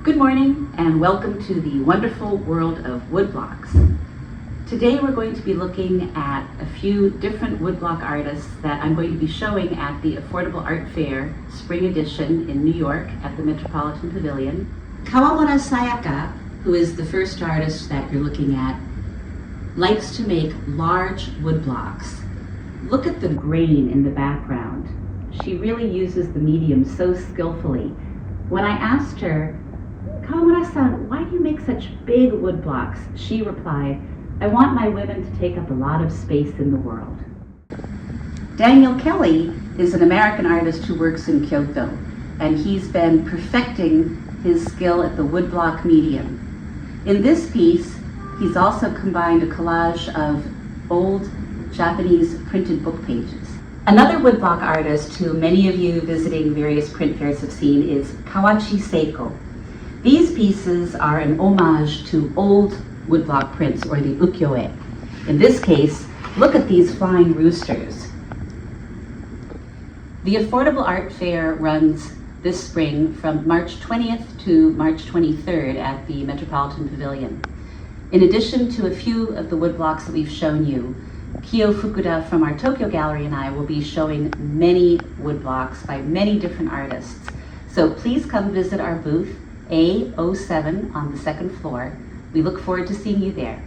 Good morning and welcome to the wonderful world of woodblocks. Today we're going to be looking at a few different woodblock artists that I'm going to be showing at the Affordable Art Fair Spring Edition in New York at the Metropolitan Pavilion. Kawamura Sayaka, who is the first artist that you're looking at, likes to make large woodblocks. Look at the grain in the background. She really uses the medium so skillfully. When I asked her, Kawamura-san, why do you make such big woodblocks? She replied, I want my women to take up a lot of space in the world. Daniel Kelly is an American artist who works in Kyoto, and he's been perfecting his skill at the woodblock medium. In this piece, he's also combined a collage of old Japanese printed book pages. Another woodblock artist who many of you visiting various print fairs have seen is Kawachi Seiko. These pieces are an homage to old woodblock prints, or the ukiyo-e. In this case, look at these flying roosters. The Affordable Art Fair runs this spring from March 20th to March 23rd at the Metropolitan Pavilion. In addition to a few of the woodblocks that we've shown you, Kyo Fukuda from our Tokyo Gallery and I will be showing many woodblocks by many different artists. So please come visit our booth, A07 on the second floor. We look forward to seeing you there.